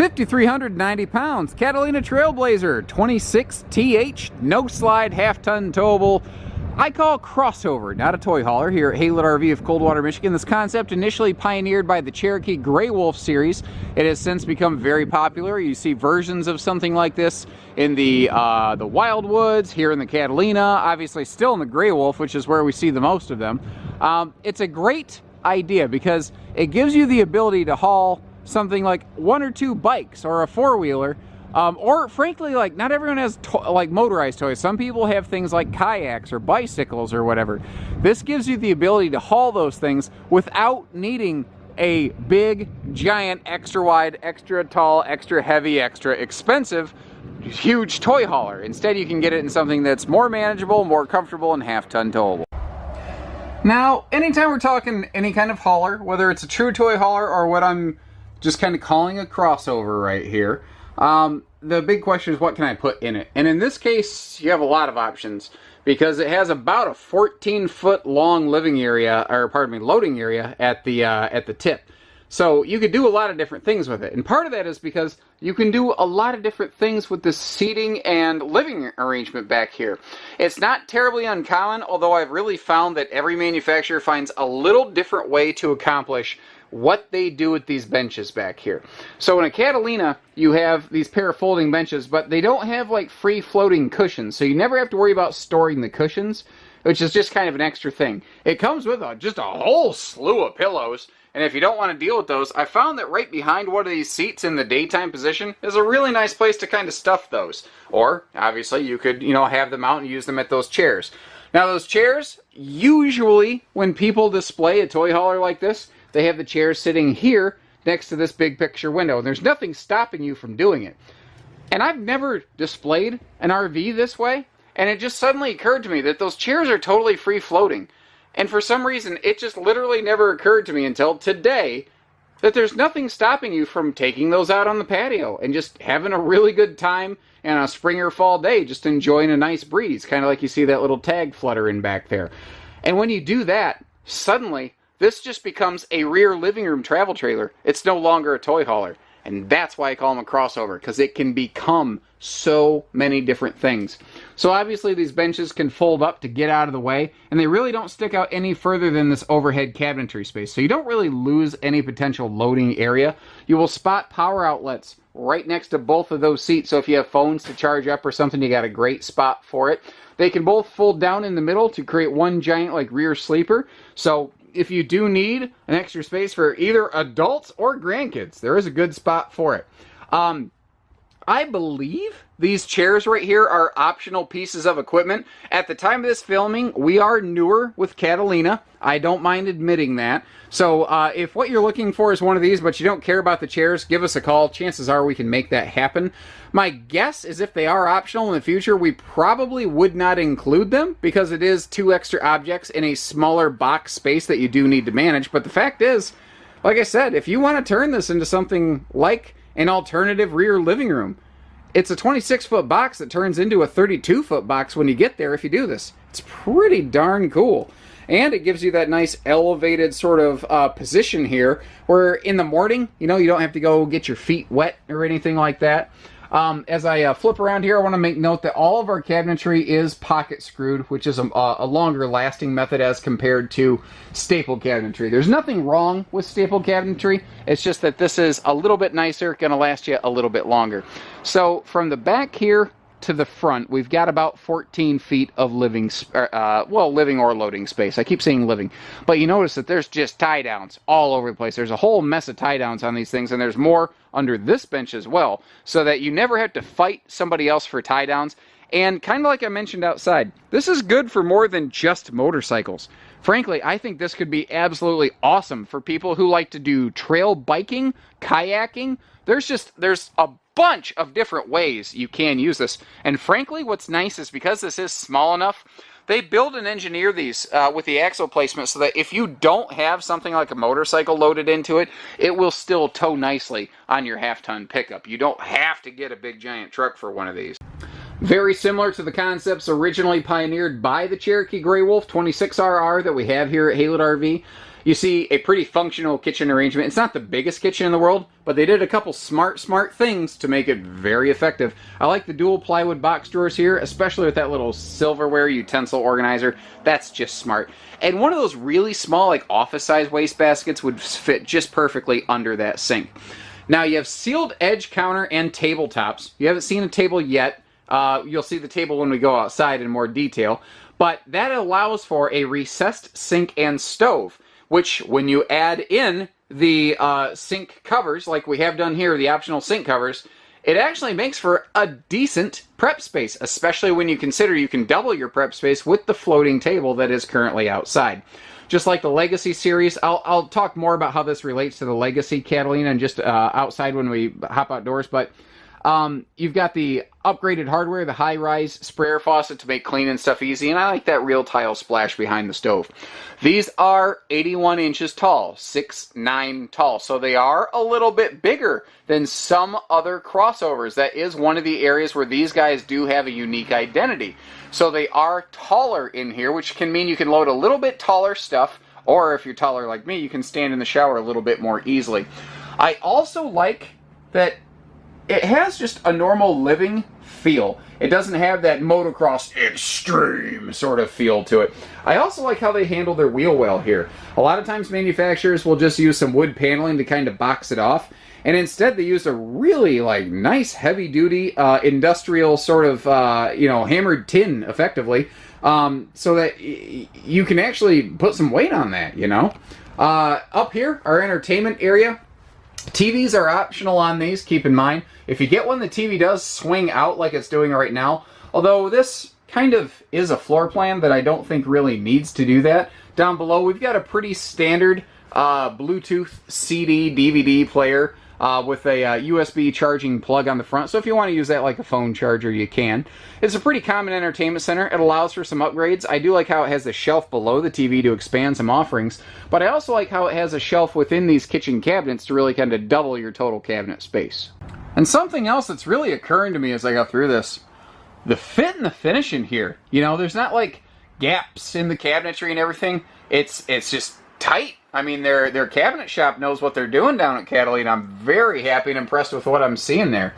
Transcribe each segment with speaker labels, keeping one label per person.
Speaker 1: 5,390 pounds, Catalina TrailBlazer 26TH, no slide, half-ton towable. I call crossover, not a toy hauler, here at Haylett RV of Coldwater, Michigan. This concept initially pioneered by the Cherokee Grey Wolf series. It has since become very popular. You see versions of something like this in the Wildwoods, here in the Catalina, obviously still in the Grey Wolf, which is where we see the most of them. It's a great idea because it gives you the ability to haul something like 1 or 2 bikes or a 4-wheeler. Or frankly, like, not everyone has like motorized toys. Some people have things like kayaks or bicycles or whatever. This gives you the ability to haul those things without needing a big, giant, extra wide, extra tall, extra heavy, extra expensive, huge toy hauler. Instead, you can get it in something that's more manageable, more comfortable, and half-ton towable. Now, anytime we're talking any kind of hauler, whether it's a true toy hauler or what I'm just kind of calling a crossover right here, the big question is, what can I put in it? And in this case, you have a lot of options because it has about a 14-foot long living area, or pardon me, loading area at the tip. So you could do a lot of different things with it. And part of that is because you can do a lot of different things with the seating and living arrangement back here. It's not terribly uncommon, although I've really found that every manufacturer finds a little different way to accomplish what they do with these benches back here. So in a Catalina, you have these pair of folding benches, but they don't have like free floating cushions, so you never have to worry about storing the cushions, which is just kind of an extra thing. It comes with just a whole slew of pillows, and if you don't want to deal with those, I found that right behind one of these seats in the daytime position is a really nice place to kind of stuff those. Or, obviously, you could, have them out and use them at those chairs. Now, those chairs, usually when people display a toy hauler like this, they have the chairs sitting here next to this big picture window. And there's nothing stopping you from doing it. And I've never displayed an RV this way. And it just suddenly occurred to me that those chairs are totally free floating. And for some reason, it just literally never occurred to me until today that there's nothing stopping you from taking those out on the patio and just having a really good time on a spring or fall day, just enjoying a nice breeze, kind of like you see that little tag fluttering back there. And when you do that, suddenly, this just becomes a rear living room travel trailer. It's no longer a toy hauler. And that's why I call them a crossover, because it can become so many different things. So obviously these benches can fold up to get out of the way, and they really don't stick out any further than this overhead cabinetry space. So you don't really lose any potential loading area. You will spot power outlets right next to both of those seats. So if you have phones to charge up or something, you got a great spot for it. They can both fold down in the middle to create one giant like rear sleeper. So if you do need an extra space for either adults or grandkids, there is a good spot for it. I believe these chairs right here are optional pieces of equipment. At the time of this filming, we are newer with Catalina. I don't mind admitting that. So if what you're looking for is one of these, but you don't care about the chairs, give us a call. Chances are we can make that happen. My guess is if they are optional in the future, we probably would not include them because it is 2 extra objects in a smaller box space that you do need to manage. But the fact is, like I said, if you want to turn this into something like an alternative rear living room, it's a 26-foot box that turns into a 32-foot box when you get there if you do this. It's pretty darn cool. And it gives you that nice elevated sort of position here where in the morning, you don't have to go get your feet wet or anything like that. As I flip around here, I want to make note that all of our cabinetry is pocket screwed, which is a longer lasting method as compared to staple cabinetry. There's nothing wrong with staple cabinetry. It's just that this is a little bit nicer, going to last you a little bit longer. So from the back here to the front, we've got about 14 feet of living or loading space. I keep saying living. But you notice that there's just tie downs all over the place. There's a whole mess of tie downs on these things, and there's more under this bench as well, so that you never have to fight somebody else for tie downs. And kind of like I mentioned outside, this is good for more than just motorcycles. Frankly, I think this could be absolutely awesome for people who like to do trail biking, kayaking. There's a bunch of different ways you can use this. And frankly, what's nice is because this is small enough, they build and engineer these with the axle placement so that if you don't have something like a motorcycle loaded into it, it will still tow nicely on your half-ton pickup. You don't have to get a big giant truck for one of these. Very similar to the concepts originally pioneered by the Cherokee Grey Wolf 26RR that we have here at Haylett RV. you see a pretty functional kitchen arrangement. It's not the biggest kitchen in the world, but they did a couple smart things to make it very effective. I like the dual plywood box drawers here, especially with that little silverware utensil organizer. That's just smart. And one of those really small, like office-size wastebaskets would fit just perfectly under that sink. Now you have sealed edge counter and tabletops. You haven't seen a table yet. You'll see the table when we go outside in more detail. But that allows for a recessed sink and stove, which when you add in the sink covers, like we have done here, the optional sink covers, it actually makes for a decent prep space, especially when you consider you can double your prep space with the floating table that is currently outside. Just like the Legacy series, I'll talk more about how this relates to the Legacy Catalina and just outside when we hop outdoors, but you've got the upgraded hardware, the high-rise sprayer faucet to make cleaning stuff easy, and I like that real tile splash behind the stove. These are 81 inches tall, 6'9" tall, so they are a little bit bigger than some other crossovers. That is one of the areas where these guys do have a unique identity. So they are taller in here, which can mean you can load a little bit taller stuff, or if you're taller like me, you can stand in the shower a little bit more easily. I also like that it has just a normal living feel. It doesn't have that motocross extreme sort of feel to it. I also like how they handle their wheel well here. A lot of times manufacturers will just use some wood paneling to kind of box it off, and instead they use a really like nice heavy duty industrial sort of hammered tin effectively, so that you can actually put some weight on that, you know. Up here, our entertainment area. TVs are optional on these, keep in mind. If you get one, the TV does swing out like it's doing right now, although this kind of is a floor plan that I don't think really needs to do that. Down below, we've got a pretty standard Bluetooth CD, DVD player with a USB charging plug on the front, so if you want to use that like a phone charger, you can. It's a pretty common entertainment center. It allows for some upgrades. I do like how it has the shelf below the TV to expand some offerings, but I also like how it has a shelf within these kitchen cabinets to really kind of double your total cabinet space. And something else that's really occurring to me as I go through this, the fit and the finish in here. You know, there's not like gaps in the cabinetry and everything. It's just tight. I mean, their cabinet shop knows what they're doing down at Catalina. I'm very happy and impressed with what I'm seeing there.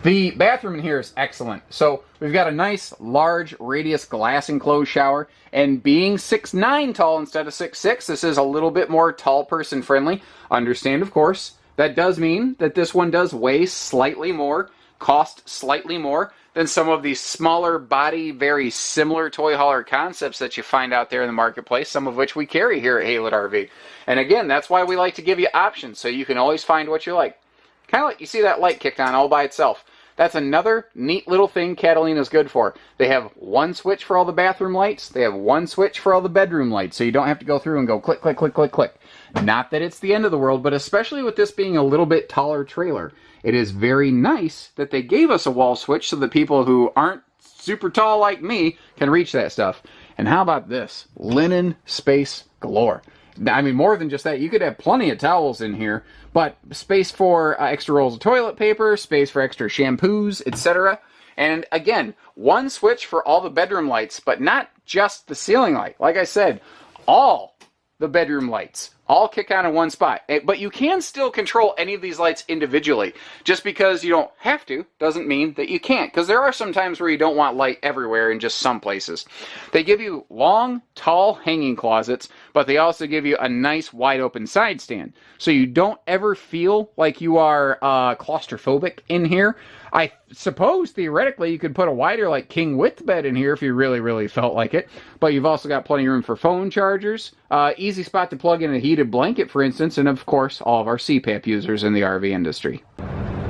Speaker 1: The bathroom in here is excellent. So we've got a nice, large, radius glass enclosed shower. And being 6'9" tall instead of 6'6", this is a little bit more tall person friendly. Understand, of course, that does mean that this one does weigh slightly more, cost slightly more than some of these smaller body, very similar toy hauler concepts that you find out there in the marketplace, some of which we carry here at Haylett RV. And again, that's why we like to give you options, so you can always find what you like. Kind of like you see that light kicked on all by itself. That's another neat little thing Catalina's good for. They have one switch for all the bathroom lights. They have one switch for all the bedroom lights, so you don't have to go through and go click, click, click, click, click. Not that it's the end of the world, but especially with this being a little bit taller trailer, it is very nice that they gave us a wall switch so that people who aren't super tall like me can reach that stuff. And how about this? Linen space galore. I mean, more than just that, you could have plenty of towels in here, but space for extra rolls of toilet paper, space for extra shampoos, etc. And again, one switch for all the bedroom lights, but not just the ceiling light. Like I said, all the bedroom lights all kick on in one spot. But you can still control any of these lights individually. Just because you don't have to doesn't mean that you can't, because there are some times where you don't want light everywhere in just some places. They give you long, tall hanging closets, but they also give you a nice wide open side stand. So you don't ever feel like you are claustrophobic in here. I suppose theoretically you could put a wider like king width bed in here if you really, really felt like it. But you've also got plenty of room for phone chargers, easy spot to plug in a heated blanket, for instance, and of course all of our CPAP users in the RV industry.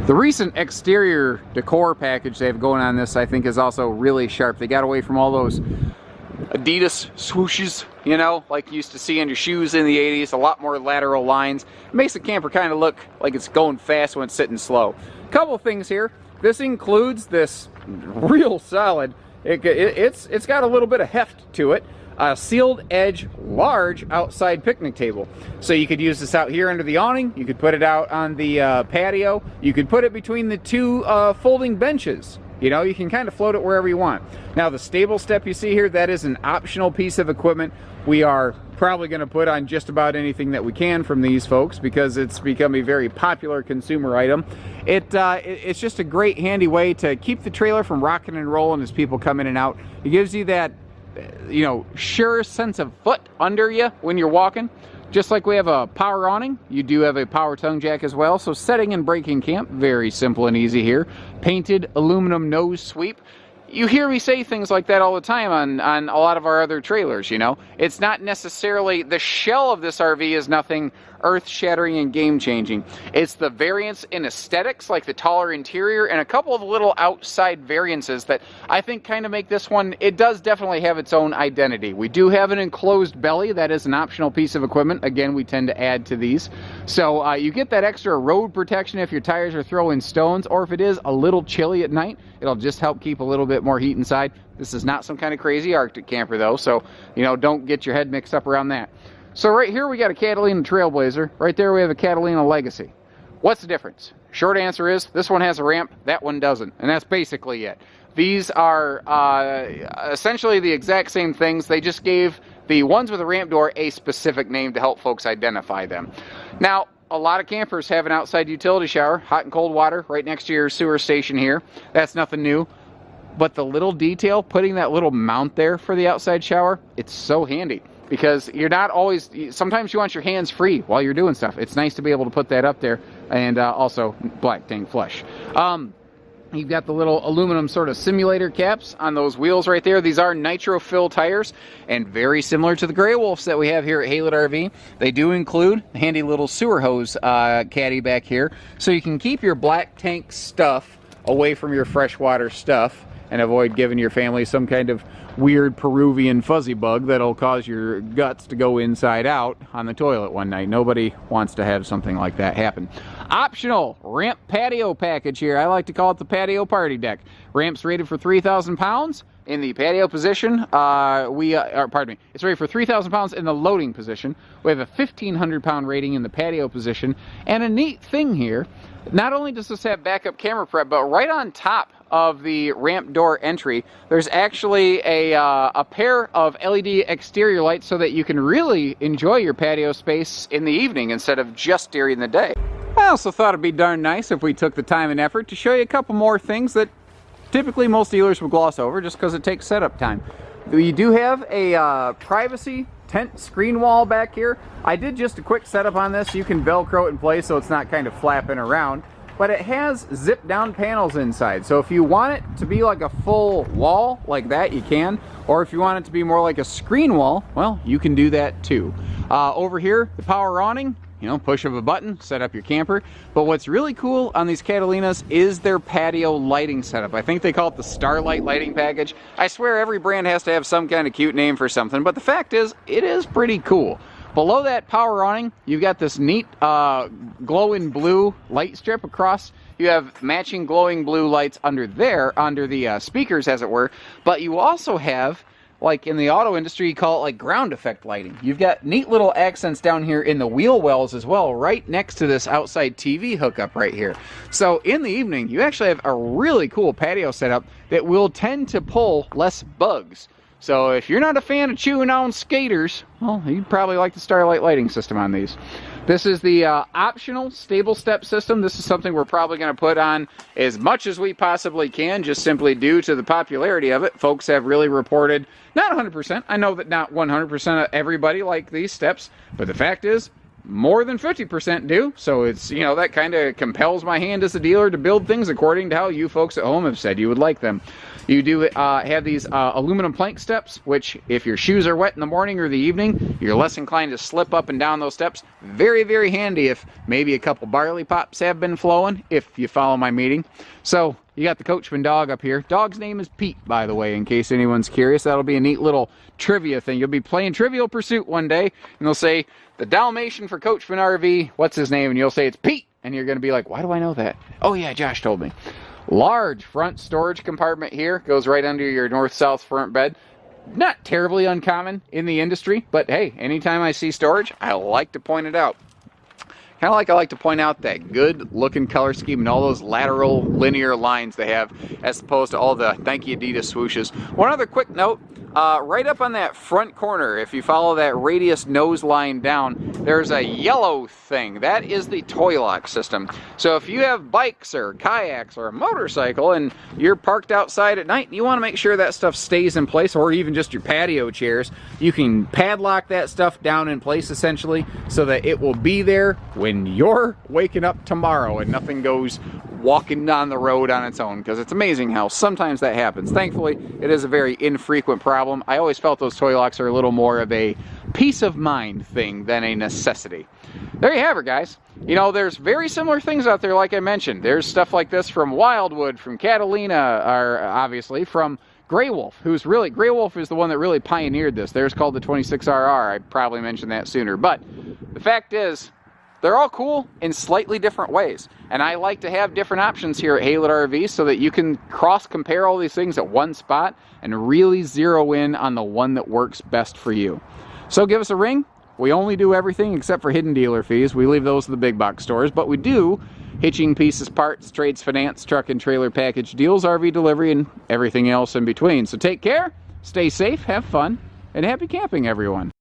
Speaker 1: The recent exterior decor package they have going on this, I think, is also really sharp. They got away from all those Adidas swooshes, you know, like you used to see on your shoes in the 80s. A lot more lateral lines. It makes the camper kind of look like it's going fast when it's sitting slow. Couple things here. This includes this real solid, it's got a little bit of heft to it, a sealed edge large outside picnic table. So you could use this out here under the awning, you could put it out on the patio, you could put it between the two folding benches. You know, you can kind of float it wherever you want. Now, the stable step you see here, that is an optional piece of equipment. We are probably going to put on just about anything that we can from these folks because it's become a very popular consumer item. It's just a great handy way to keep the trailer from rocking and rolling as people come in and out. It gives you that, you know, sure sense of foot under you when you're walking. Just like we have a power awning, you do have a power tongue jack as well. So setting and braking camp, very simple and easy here. Painted aluminum nose sweep. You hear me say things like that all the time on a lot of our other trailers, you know. It's not necessarily, the shell of this RV is nothing earth-shattering and game-changing. It's the variance in aesthetics, like the taller interior, and a couple of little outside variances that I think kind of make this one, it does definitely have its own identity. We do have an enclosed belly. That is an optional piece of equipment. Again, we tend to add to these. So you get that extra road protection if your tires are throwing stones, or if it is a little chilly at night, it'll just help keep a little bit more heat inside. This is not some kind of crazy Arctic camper though, so you know, don't get your head mixed up around that. So right here we got a Catalina TrailBlazer. Right there we have a Catalina Legacy. What's the difference? Short answer is this one has a ramp, that one doesn't, and that's basically it. These are essentially the exact same things. They just gave the ones with a ramp door a specific name to help folks identify them. Now, a lot of campers have an outside utility shower, hot and cold water, right next to your sewer station here. That's nothing new. But the little detail, putting that little mount there for the outside shower, it's so handy. Because you're not always, sometimes you want your hands free while you're doing stuff. It's nice to be able to put that up there, and also black dang flush. You've got the little aluminum sort of simulator caps on those wheels right there. These are nitro fill tires, and very similar to the Grey Wolves that we have here at Haylett RV. They do include a handy little sewer hose caddy back here, so you can keep your black tank stuff away from your freshwater stuff and avoid giving your family some kind of weird Peruvian fuzzy bug that'll cause your guts to go inside out on the toilet one night. Nobody wants to have something like that happen. Optional ramp patio package here. I like to call it the patio party deck. Ramp's rated for 3,000 pounds in the patio position. It's rated for 3,000 pounds in the loading position. We have a 1,500 pound rating in the patio position. And a neat thing here, not only does this have backup camera prep, but right on top of the ramp door entry, there's actually a pair of LED exterior lights so that you can really enjoy your patio space in the evening instead of just during the day. I also thought it'd be darn nice if we took the time and effort to show you a couple more things that typically most dealers will gloss over just because it takes setup time. We do have a privacy tent screen wall back here. I did just a quick setup on this. You can Velcro it in place so it's not kind of flapping around. But it has zip down panels inside. So if you want it to be like a full wall like that, you can. Or if you want it to be more like a screen wall, well, you can do that too. Over here, the power awning, you know, push of a button, set up your camper. But what's really cool on these Catalinas is their patio lighting setup. I think they call it the Starlight lighting package. I swear every brand has to have some kind of cute name for something, but the fact is, it is pretty cool. Below that power awning, you've got this neat glowing blue light strip across. You have matching glowing blue lights under there, under the speakers as it were. But you also have, like in the auto industry, you call it like ground effect lighting. You've got neat little accents down here in the wheel wells as well, right next to this outside TV hookup right here. So in the evening, you actually have a really cool patio setup that will tend to pull less bugs. So if you're not a fan of chewing on skaters, well, you'd probably like the Starlight lighting system on these. This is the optional stable step system. This is something we're probably going to put on as much as we possibly can, just simply due to the popularity of it. Folks have really reported, not 100%, I know that not 100% of everybody like these steps, but the fact is, more than 50% do. So it's, you know, that kind of compels my hand as a dealer to build things according to how you folks at home have said you would like them. You do have these aluminum plank steps, which if your shoes are wet in the morning or the evening, you're less inclined to slip up and down those steps. Very, very handy if maybe a couple barley pops have been flowing, if you follow my meaning. So you got the Coachmen dog up here. Dog's name is Pete, by the way, in case anyone's curious. That'll be a neat little trivia thing. You'll be playing Trivial Pursuit one day, and they'll say, the Dalmatian for Coachmen RV, what's his name? And you'll say it's Pete. And you're going to be like, why do I know that? Oh yeah, Josh told me. Large front storage compartment here. Goes right under your north-south front bed. Not terribly uncommon in the industry, but hey, anytime I see storage, I like to point it out. Kind of like I like to point out that good looking color scheme and all those lateral linear lines they have, as opposed to all the thank you Adidas swooshes. One other quick note, right up on that front corner, if you follow that radius nose line down, there's a yellow thing. That is the toy lock system. So if you have bikes or kayaks or a motorcycle and you're parked outside at night, you want to make sure that stuff stays in place, or even just your patio chairs, you can padlock that stuff down in place essentially so that it will be there when you're waking up tomorrow and nothing goes walking on the road on its own, because it's amazing how sometimes that happens. Thankfully, it is a very infrequent problem. I always felt those toy locks are a little more of a peace of mind thing than a necessity. There you have it, guys. You know, there's very similar things out there, like I mentioned. There's stuff like this from Wildwood, from Catalina, or obviously from Grey Wolf, who's really, Grey Wolf is the one that really pioneered this. Theirs called the 26RR. I probably mentioned that sooner. But the fact is, they're all cool in slightly different ways. And I like to have different options here at Haylett RV so that you can cross-compare all these things at one spot and really zero in on the one that works best for you. So give us a ring. We only do everything except for hidden dealer fees. We leave those to the big box stores, but we do hitching, pieces, parts, trades, finance, truck and trailer package deals, RV delivery, and everything else in between. So take care, stay safe, have fun, and happy camping, everyone.